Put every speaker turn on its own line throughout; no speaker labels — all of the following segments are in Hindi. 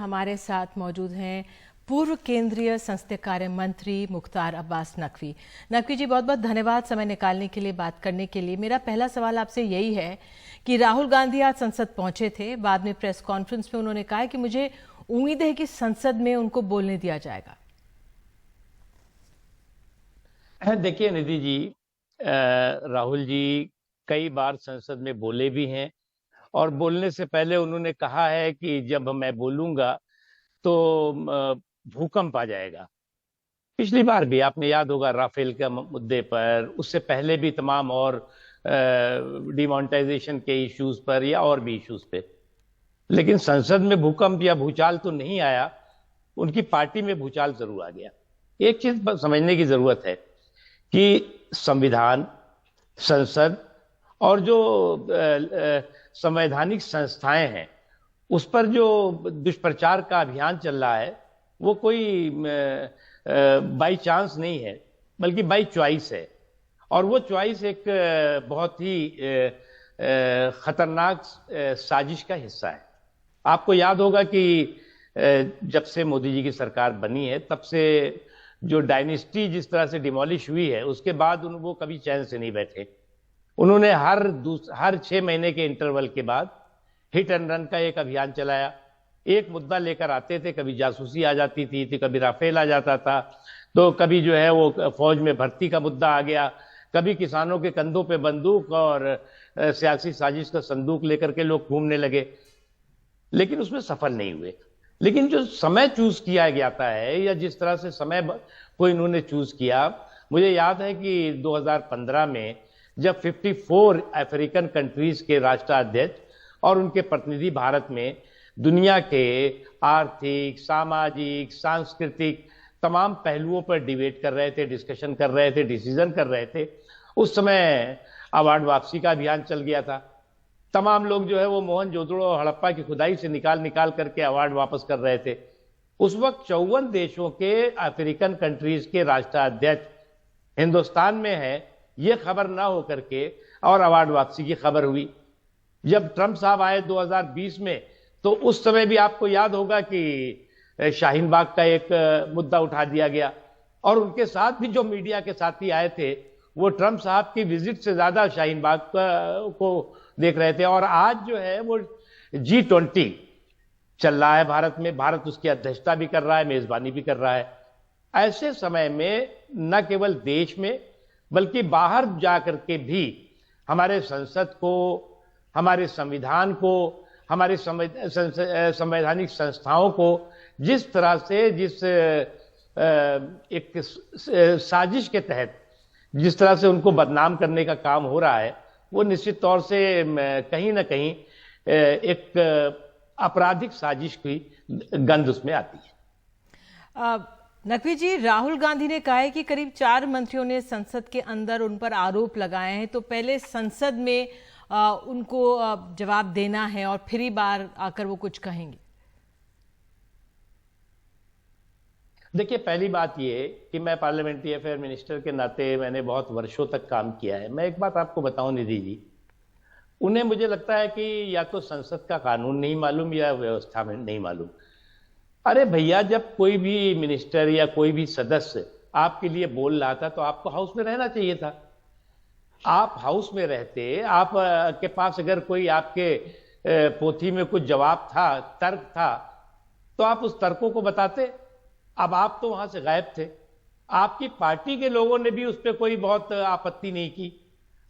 हमारे साथ मौजूद हैं पूर्व केंद्रीय संसदीय कार्य मंत्री मुख्तार अब्बास नकवी। नकवी जी, बहुत बहुत धन्यवाद समय निकालने के लिए, बात करने के लिए। मेरा पहला सवाल आपसे यही है कि राहुल गांधी आज संसद पहुंचे थे, बाद में प्रेस कॉन्फ्रेंस में उन्होंने कहा कि मुझे उम्मीद है कि संसद में उनको बोलने दिया जाएगा।
देखिए निधि जी, राहुल जी कई बार संसद में बोले भी हैं और बोलने से पहले उन्होंने कहा है कि जब मैं बोलूंगा तो भूकंप आ जाएगा। पिछली बार भी आपने याद होगा राफेल के मुद्दे पर, उससे पहले भी तमाम और डिमोनेटाइजेशन के इश्यूज पर या और भी इश्यूज पे। लेकिन संसद में भूकंप या भूचाल तो नहीं आया, उनकी पार्टी में भूचाल जरूर आ गया। एक चीज समझने की जरूरत है कि संविधान, संसद और जो संवैधानिक संस्थाएं हैं, उस पर जो दुष्प्रचार का अभियान चल रहा है वो कोई बाई चांस नहीं है, बल्कि बाई चॉइस है। और वो चॉइस एक बहुत ही खतरनाक साजिश का हिस्सा है। आपको याद होगा कि जब से मोदी जी की सरकार बनी है तब से जो डायनेस्टी जिस तरह से डिमोलिश हुई है, उसके बाद वो कभी चैन से नहीं बैठे। उन्होंने हर 6 महीने के इंटरवल के बाद हिट एंड रन का एक अभियान चलाया। एक मुद्दा लेकर आते थे, कभी जासूसी आ जाती थी तो कभी राफेल आ जाता था, तो कभी जो है वो फौज में भर्ती का मुद्दा आ गया, कभी किसानों के कंधों पे बंदूक और सियासी साजिश का संदूक लेकर के लोग घूमने लगे, लेकिन उसमें सफल नहीं हुए। लेकिन जो समय चूज किया जाता है या जिस तरह से समय को इन्होंने चूज किया, मुझे याद है कि 2015 में जब 54 अफ्रीकन कंट्रीज के राष्ट्राध्यक्ष और उनके प्रतिनिधि भारत में दुनिया के आर्थिक, सामाजिक, सांस्कृतिक तमाम पहलुओं पर डिबेट कर रहे थे, डिस्कशन कर रहे थे, डिसीजन कर रहे थे, उस समय अवार्ड वापसी का अभियान चल गया था। तमाम लोग जो है वो मोहनजोदड़ो और हड़प्पा की खुदाई से निकाल करके अवार्ड वापस कर रहे थे। उस वक्त 54 देशों के अफ्रीकन कंट्रीज के राष्ट्राध्यक्ष हिंदुस्तान में है, ये खबर ना हो करके और अवार्ड वापसी की खबर हुई। जब ट्रंप साहब आए 2020 में, तो उस समय भी आपको याद होगा कि शाहीन बाग का एक मुद्दा उठा दिया गया और उनके साथ भी जो मीडिया के साथी आए थे वो ट्रंप साहब की विजिट से ज्यादा शाहीन बाग को देख रहे थे। और आज जो है वो G20 चल रहा है भारत में, भारत उसकी अध्यक्षता भी कर रहा है, मेजबानी भी कर रहा है। ऐसे समय में न केवल देश में बल्कि बाहर जाकर के भी हमारे संसद को, हमारे संविधान को, हमारे संवैधानिक संस्थाओं को जिस तरह से एक साजिश के तहत जिस तरह से उनको बदनाम करने का काम हो रहा है, वो निश्चित तौर से कहीं ना कहीं एक आपराधिक साजिश की गंध उसमें आती है।
नकवी जी, राहुल गांधी ने कहा है कि करीब 4 मंत्रियों ने संसद के अंदर उन पर आरोप लगाए हैं, तो पहले संसद में उनको जवाब देना है और फिर ही बाहर आकर वो कुछ कहेंगे।
देखिए, पहली बात ये कि मैं पार्लियामेंट्री अफेयर मिनिस्टर के नाते मैंने बहुत वर्षों तक काम किया है। मैं एक बात आपको बताऊं निधि जी, उन्हें मुझे लगता है कि या तो संसद का कानून नहीं मालूम या व्यवस्था में नहीं मालूम। अरे भैया, जब कोई भी मिनिस्टर या कोई भी सदस्य आपके लिए बोल रहा था तो आपको हाउस में रहना चाहिए था। आप हाउस में रहते, आप के पास अगर कोई आपके पोथी में कुछ जवाब था, तर्क था, तो आप उस तर्कों को बताते। अब आप तो वहां से गायब थे। आपकी पार्टी के लोगों ने भी उस पर कोई बहुत आपत्ति नहीं की।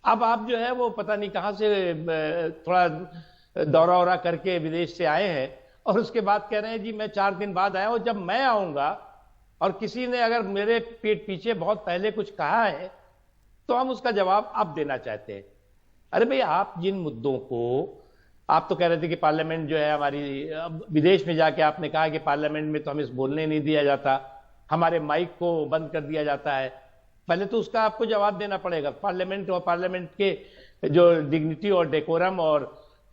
अब आप जो है वो पता नहीं कहां से थोड़ा दौरा वौरा करके विदेश से आए हैं और उसके बाद कह रहे हैं जी मैं 4 दिन बाद आया हूं। जब मैं आऊंगा और किसी ने अगर मेरे पीठ पीछे बहुत पहले कुछ कहा है तो हम उसका जवाब अब देना चाहते हैं। अरे भाई, आप जिन मुद्दों को, आप तो कह रहे थे कि पार्लियामेंट जो है हमारी, विदेश में जाके आपने कहा कि पार्लियामेंट में तो हमें बोलने नहीं दिया जाता, हमारे माइक को बंद कर दिया जाता है। पहले तो उसका आपको जवाब देना पड़ेगा। पार्लियामेंट और पार्लियामेंट के जो डिग्निटी और डेकोरम और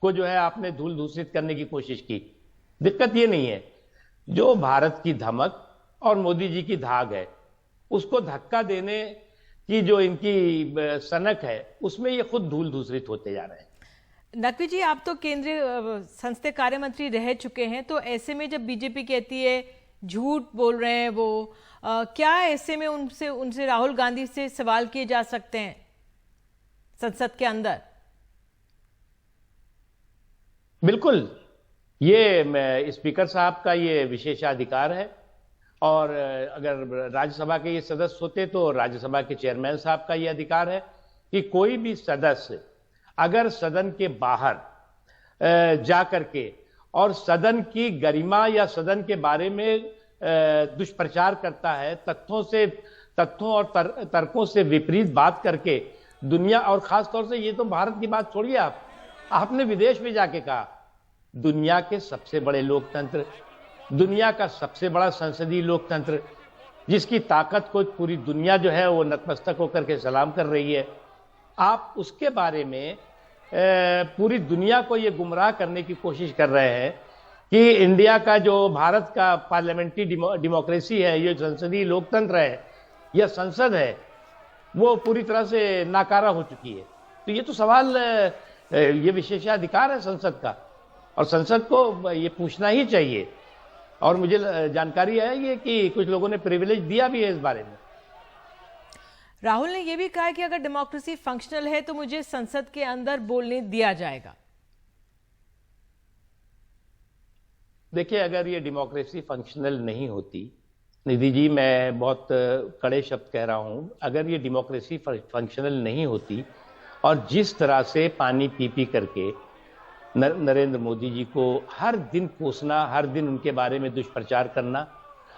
को जो है आपने धूल दूषित करने की कोशिश की। दिक्कत ये नहीं है, जो भारत की धमक और मोदी जी की धाक है उसको धक्का देने की जो इनकी सनक है, उसमें ये खुद धूल दूषित होते जा रहे हैं।
नकवी जी, आप तो केंद्रीय संसदीय कार्य मंत्री रह चुके हैं, तो ऐसे में जब बीजेपी कहती है झूठ बोल रहे हैं वो, क्या ऐसे में उनसे उनसे राहुल गांधी से सवाल किए जा सकते हैं संसद के अंदर?
बिल्कुल, ये स्पीकर साहब का ये विशेषाधिकार है। और अगर राज्यसभा के ये सदस्य होते तो राज्यसभा के चेयरमैन साहब का ये अधिकार है कि कोई भी सदस्य अगर सदन के बाहर जा करके और सदन की गरिमा या सदन के बारे में दुष्प्रचार करता है, तथ्यों और तर्कों से विपरीत बात करके दुनिया, और खास तौर से ये तो भारत की बात छोड़िए, आपने विदेश में जाके कहा दुनिया के सबसे बड़े लोकतंत्र, दुनिया का सबसे बड़ा संसदीय लोकतंत्र, जिसकी ताकत को पूरी दुनिया जो है वो नतमस्तक होकर के सलाम कर रही है, आप उसके बारे में पूरी दुनिया को ये गुमराह करने की कोशिश कर रहे हैं कि इंडिया का जो भारत का पार्लियामेंट्री डेमोक्रेसी है, ये संसदीय लोकतंत्र है या संसद है, वो पूरी तरह से नाकारा हो चुकी है। तो ये तो सवाल, ये विशेषाधिकार है संसद का, और संसद को ये पूछना ही चाहिए। और मुझे जानकारी है ये कि कुछ लोगों ने प्रिविलेज दिया भी है इस बारे में।
राहुल ने यह भी कहा कि अगर डेमोक्रेसी फंक्शनल है तो मुझे संसद के अंदर बोलने दिया जाएगा।
देखिए, अगर ये डेमोक्रेसी फंक्शनल नहीं होती, निधि जी मैं बहुत कड़े शब्द कह रहा हूं, अगर ये डेमोक्रेसी फंक्शनल नहीं होती और जिस तरह से पानी पी पी करके नरेंद्र मोदी जी को हर दिन कोसना, हर दिन उनके बारे में दुष्प्रचार करना,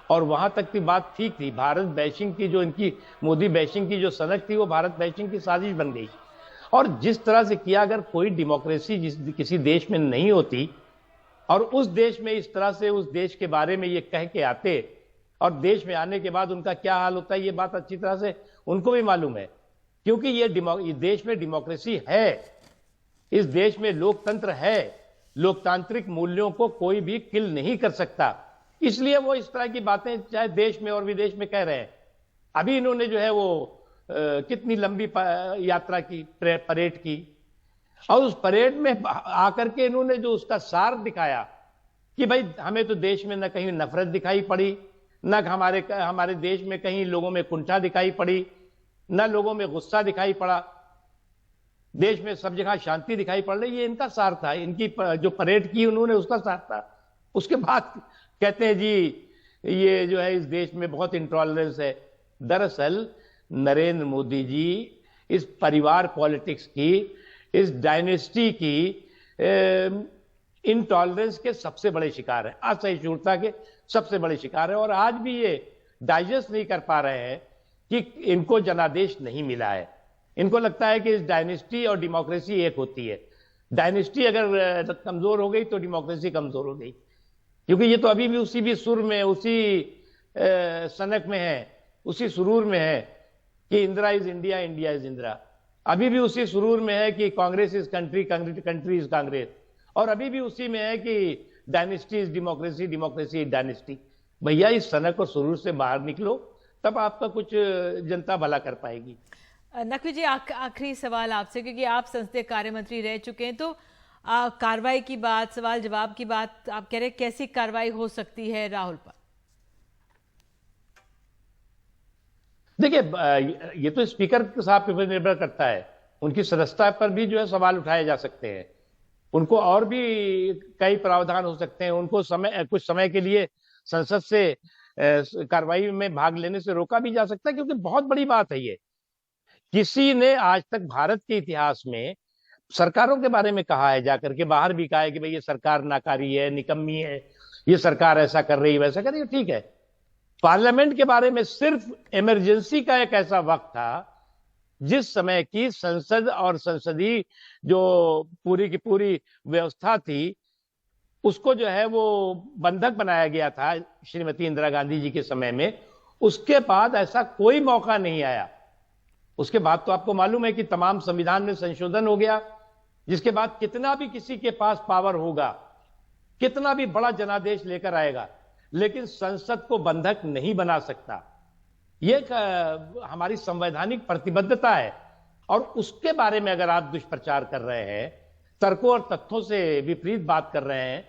और वहां तक की बात ठीक थी, भारत बैशिंग की जो इनकी मोदी बैशिंग की जो सनक थी वो भारत बैशिंग की साजिश बन गई। और जिस तरह से किया, अगर कोई डेमोक्रेसी किसी देश में नहीं होती और उस देश में इस तरह से उस देश के बारे में ये कह के आते, और देश में आने के बाद उनका क्या हाल होता है ये बात अच्छी तरह से उनको भी मालूम है, क्योंकि ये देश में डेमोक्रेसी है, इस देश में लोकतंत्र है, लोकतांत्रिक मूल्यों को कोई भी किल नहीं कर सकता, इसलिए वो इस तरह की बातें चाहे देश में और विदेश में कह रहे हैं। अभी इन्होंने जो है वो कितनी लंबी यात्रा की, परेड की, और उस परेड में आकर के इन्होंने जो उसका सार दिखाया कि भाई हमें तो देश में न कहीं नफरत दिखाई पड़ी, न हमारे देश में कहीं लोगों में कुंठा दिखाई पड़ी, न लोगों में गुस्सा दिखाई पड़ा, देश में सब जगह शांति दिखाई पड़ रही, ये इनका सार था, इनकी जो परेड की उन्होंने उसका सार था। उसके बाद कहते हैं जी ये जो है इस देश में बहुत इंटॉलरेंस है। दरअसल नरेंद्र मोदी जी इस परिवार पॉलिटिक्स की, इस डायनेस्टी की इंटॉलरेंस के सबसे बड़े शिकार हैं, असहिष्णुता के सबसे बड़े शिकार हैं, और आज भी ये डाइजेस्ट नहीं कर पा रहे हैं कि इनको जनादेश नहीं मिला है। इनको लगता है कि इस डायनेस्टी और डेमोक्रेसी एक होती है, डायनेस्टी अगर कमजोर हो गई तो डेमोक्रेसी कमजोर हो गई, क्योंकि ये तो अभी भी उसी भी सुर में, उसी सनक में है, उसी सुरूर में है कि Indira is India, India is Indira, अभी भी उसी सुरूर में है कि Congress is country, country is Congress, और अभी भी उसी में है कि dynasty is democracy, democracy is dynasty. भैया इस सनक और सुरूर से बाहर निकलो, तब आपका कुछ जनता भला कर पाएगी।
नकवी जी, आखिरी सवाल आपसे, क्योंकि आप संसदीय कार्य मंत्री रह चुके हैं, तो कार्रवाई की बात, सवाल जवाब की बात आप कह रहे हैं, कैसी कार्रवाई हो सकती है राहुल पर?
देखिए, ये तो स्पीकर साहब पे निर्भर करता है, उनकी सदस्यता पर भी जो है सवाल उठाए जा सकते हैं, उनको और भी कई प्रावधान हो सकते हैं, उनको कुछ समय के लिए संसद से कार्रवाई में भाग लेने से रोका भी जा सकता है, क्योंकि बहुत बड़ी बात है ये। किसी ने आज तक भारत के इतिहास में सरकारों के बारे में कहा है, जाकर के बाहर भी कहा है कि भाई ये सरकार नाकारी है, निकम्मी है, ये सरकार ऐसा कर रही है, वैसा कर रही है, ठीक है। पार्लियामेंट के बारे में सिर्फ इमरजेंसी का एक ऐसा वक्त था जिस समय की संसद और संसदीय जो पूरी की पूरी व्यवस्था थी, उसको जो है वो बंधक बनाया गया था श्रीमती इंदिरा गांधी जी के समय में। उसके बाद ऐसा कोई मौका नहीं आया। उसके बाद तो आपको मालूम है कि तमाम संविधान में संशोधन हो गया, जिसके बाद कितना भी किसी के पास पावर होगा, कितना भी बड़ा जनादेश लेकर आएगा, लेकिन संसद को बंधक नहीं बना सकता। ये हमारी संवैधानिक प्रतिबद्धता है, और उसके बारे में अगर आप दुष्प्रचार कर रहे हैं, तर्कों और तथ्यों से विपरीत बात कर रहे हैं,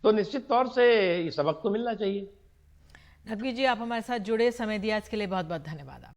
तो निश्चित तौर से ये सबक तो मिलना चाहिए।
नकवी जी, आप हमारे साथ जुड़े, समय दिया, इसके लिए बहुत बहुत धन्यवाद।